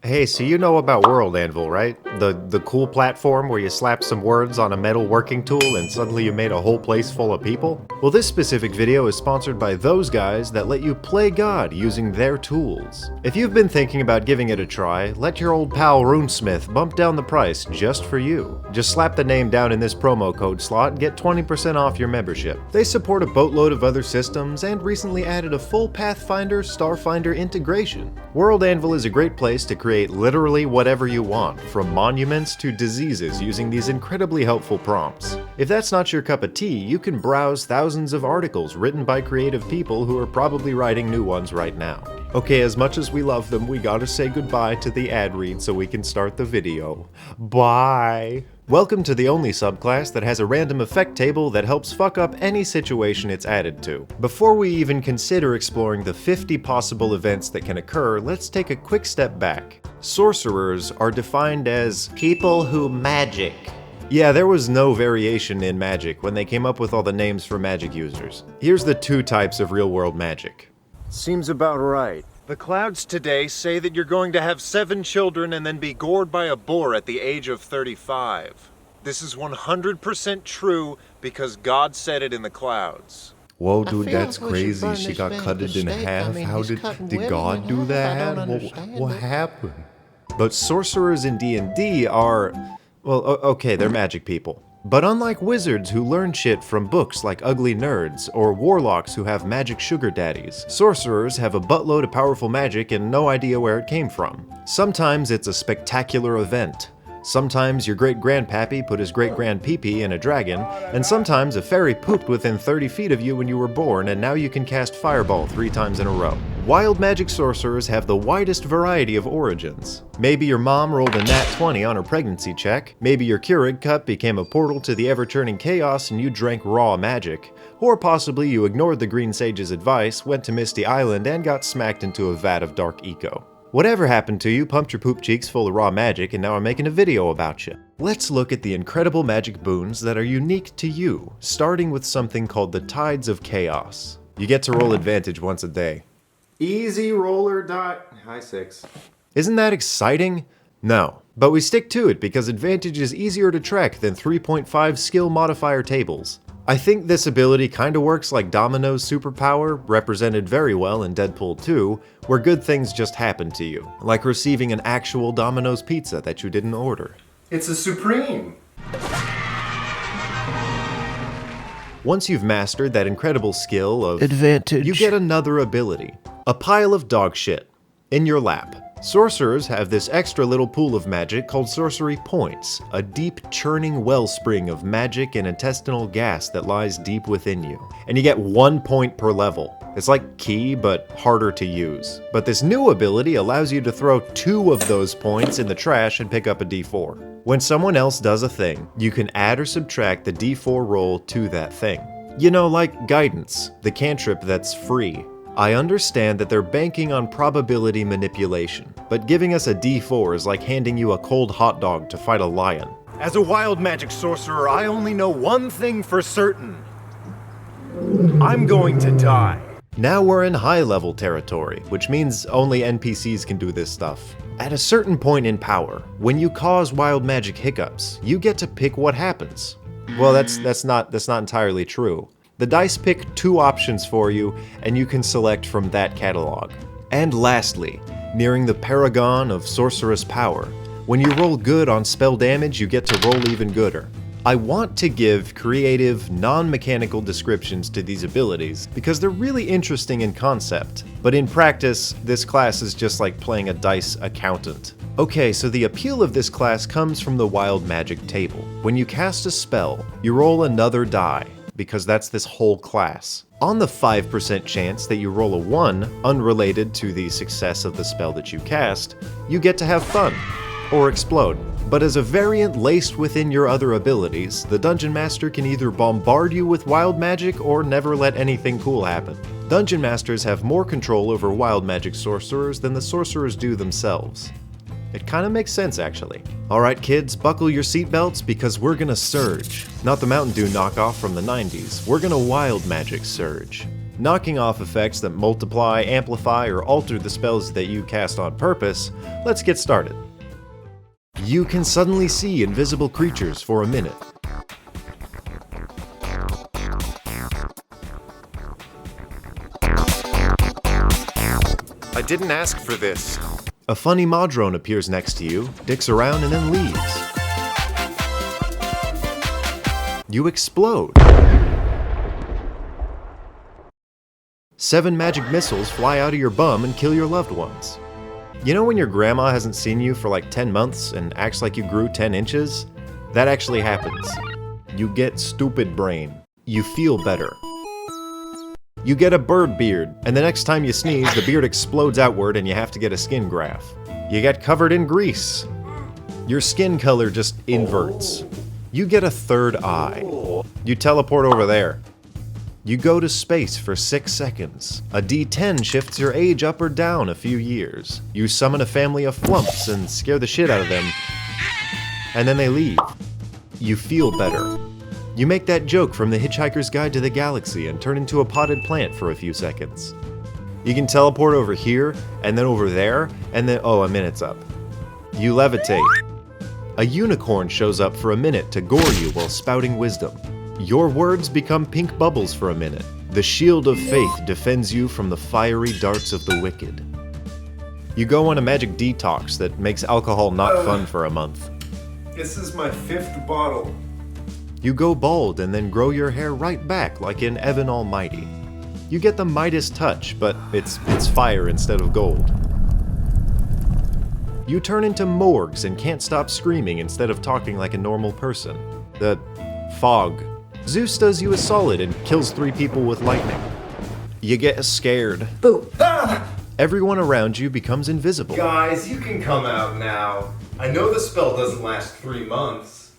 Hey, so you know about World Anvil, right? The cool platform where you slap some words on a metal working tool and suddenly you made a whole place full of people? Well, this specific video is sponsored by those guys that let you play God using their tools. If you've been thinking about giving it a try, let your old pal RuneSmith bump down the price just for you. Just slap the name down in this promo code slot and get 20% off your membership. They support a boatload of other systems and recently added a full Pathfinder Starfinder integration. World Anvil is a great place to create literally whatever you want, from monuments to diseases, using these incredibly helpful prompts. If that's not your cup of tea, you can browse thousands of articles written by creative people who are probably writing new ones right now. Okay, as much as we love them, we gotta say goodbye to the ad read so we can start the video. Bye! Welcome to the only subclass that has a random effect table that helps fuck up any situation it's added to. Before we even consider exploring the 50 possible events that can occur, let's take a quick step back. Sorcerers are defined as people who magic. Yeah, there was no variation in magic when they came up with all the names for magic users. Here's the two types of real-world magic. Seems about right. The clouds today say that you're going to have 7 children and then be gored by a boar at the age of 35. This is 100% true because God said it in the clouds. Whoa, dude, that's crazy. She got cutted in half. How did God do that? What happened? But sorcerers in D&D are, well, okay, they're magic people. But unlike wizards who learn shit from books like ugly nerds, or warlocks who have magic sugar daddies, sorcerers have a buttload of powerful magic and no idea where it came from. Sometimes it's a spectacular event. Sometimes your great-grandpappy put his great-grand-pee-pee in a dragon, and sometimes a fairy pooped within 30 feet of you when you were born and now you can cast Fireball 3 times in a row. Wild magic sorcerers have the widest variety of origins. Maybe your mom rolled a nat 20 on her pregnancy check, maybe your Keurig cup became a portal to the ever-turning chaos and you drank raw magic, or possibly you ignored the Green Sage's advice, went to Misty Island and got smacked into a vat of dark eco. Whatever happened to you, pumped your poop cheeks full of raw magic, and now I'm making a video about you. Let's look at the incredible magic boons that are unique to you, starting with something called the Tides of Chaos. You get to roll advantage once a day. Easy roller die. Hi, 6. Isn't that exciting? No, but we stick to it because advantage is easier to track than 3.5 skill modifier tables. I think this ability kinda works like Domino's superpower, represented very well in Deadpool 2, where good things just happen to you, like receiving an actual Domino's pizza that you didn't order. It's a Supreme! Once you've mastered that incredible skill of advantage, you get another ability, a pile of dog shit, in your lap. Sorcerers have this extra little pool of magic called sorcery points, a deep churning wellspring of magic and intestinal gas that lies deep within you. And you get 1 point per level. It's like Key, but harder to use. But this new ability allows you to throw 2 of those points in the trash and pick up a d4. When someone else does a thing, you can add or subtract the d4 roll to that thing. You know, like Guidance, the cantrip that's free. I understand that they're banking on probability manipulation, but giving us a d4 is like handing you a cold hot dog to fight a lion. As a wild magic sorcerer, I only know one thing for certain. I'm going to die. Now we're in high-level territory, which means only NPCs can do this stuff. At a certain point in power, when you cause wild magic hiccups, you get to pick what happens. Well, that's not entirely true. The dice pick 2 options for you, and you can select from that catalog. And lastly, nearing the paragon of sorceress power, when you roll good on spell damage, you get to roll even gooder. I want to give creative, non-mechanical descriptions to these abilities because they're really interesting in concept, but in practice, this class is just like playing a dice accountant. Okay, so the appeal of this class comes from the wild magic table. When you cast a spell, you roll another die, because that's this whole class. On the 5% chance that you roll a 1, unrelated to the success of the spell that you cast, you get to have fun, or explode. But as a variant laced within your other abilities, the Dungeon Master can either bombard you with wild magic or never let anything cool happen. Dungeon Masters have more control over wild magic sorcerers than the sorcerers do themselves. It kinda makes sense, actually. Alright kids, buckle your seatbelts because we're gonna surge. Not the Mountain Dew knockoff from the 90s, we're gonna wild magic surge. Knocking off effects that multiply, amplify, or alter the spells that you cast on purpose, let's get started. You can suddenly see invisible creatures for a minute. I didn't ask for this. A funny Modrone appears next to you, dicks around, and then leaves. You explode. 7 magic missiles fly out of your bum and kill your loved ones. You know when your grandma hasn't seen you for like 10 months and acts like you grew 10 inches? That actually happens. You get stupid brain. You feel better. You get a bird beard, and the next time you sneeze, the beard explodes outward and you have to get a skin graft. You get covered in grease. Your skin color just inverts. You get a third eye. You teleport over there. You go to space for 6 seconds. A D10 shifts your age up or down a few years. You summon a family of flumps and scare the shit out of them. And then they leave. You feel better. You make that joke from The Hitchhiker's Guide to the Galaxy and turn into a potted plant for a few seconds. You can teleport over here, and then over there, and then oh, a minute's up. You levitate. A unicorn shows up for a minute to gore you while spouting wisdom. Your words become pink bubbles for a minute. The shield of faith defends you from the fiery darts of the wicked. You go on a magic detox that makes alcohol not fun for a month. This is my 5th bottle. You go bald and then grow your hair right back like in Evan Almighty. You get the Midas touch, but it's fire instead of gold. You turn into Morgs and can't stop screaming instead of talking like a normal person. The fog. Zeus does you a solid and kills 3 people with lightning. You get scared. Boom. Ah! Everyone around you becomes invisible. Guys, you can come out now. I know the spell doesn't last 3 months.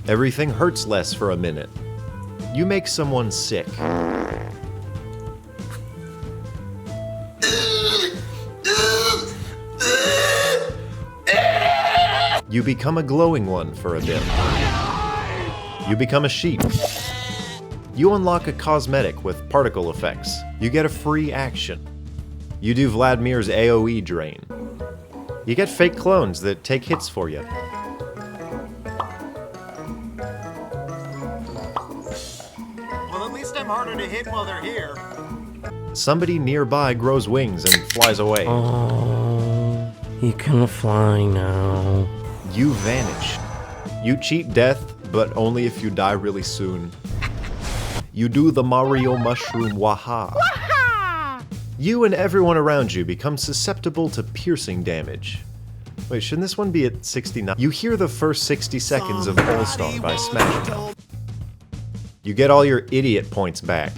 Everything hurts less for a minute. You make someone sick. You become a glowing one for a bit. You become a sheep. You unlock a cosmetic with particle effects. You get a free action. You do Vladimir's AoE drain. You get fake clones that take hits for you. Well, at least I'm harder to hit while they're here. Somebody nearby grows wings and flies away. Oh, you can fly now. You vanish. You cheat death, but only if you die really soon. You do the Mario mushroom waha. You and everyone around you become susceptible to piercing damage. Wait, shouldn't this one be at 69? You hear the first 60 seconds of All-Star by Smash Mouth. You get all your idiot points back.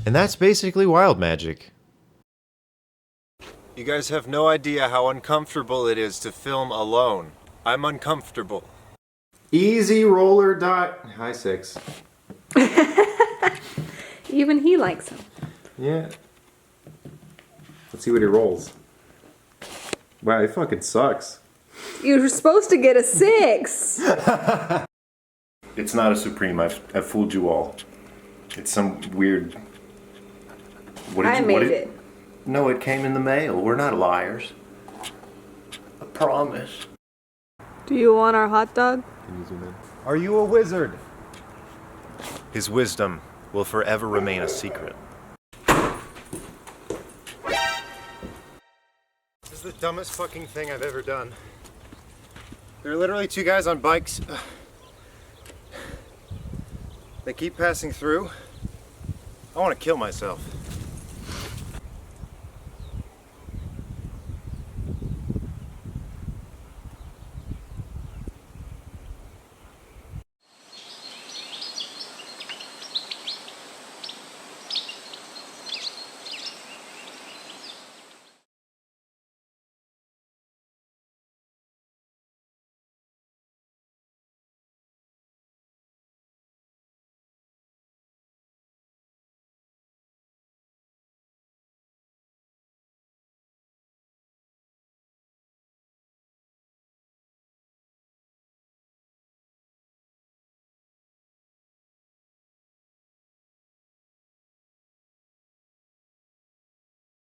And that's basically wild magic. You guys have no idea how uncomfortable it is to film alone. I'm uncomfortable. Easy roller dot. Hi, 6. Even he likes him. Yeah. Let's see what he rolls. Wow, he fucking sucks. You're supposed to get a 6. It's not a Supreme. I've fooled you all. It's some weird... What I made it. No, it came in the mail. We're not liars. I promise. Do you want our hot dog? Can you zoom in? Are you a wizard? His wisdom will forever remain a secret. This is the dumbest fucking thing I've ever done. There are literally 2 guys on bikes. They keep passing through. I want to kill myself.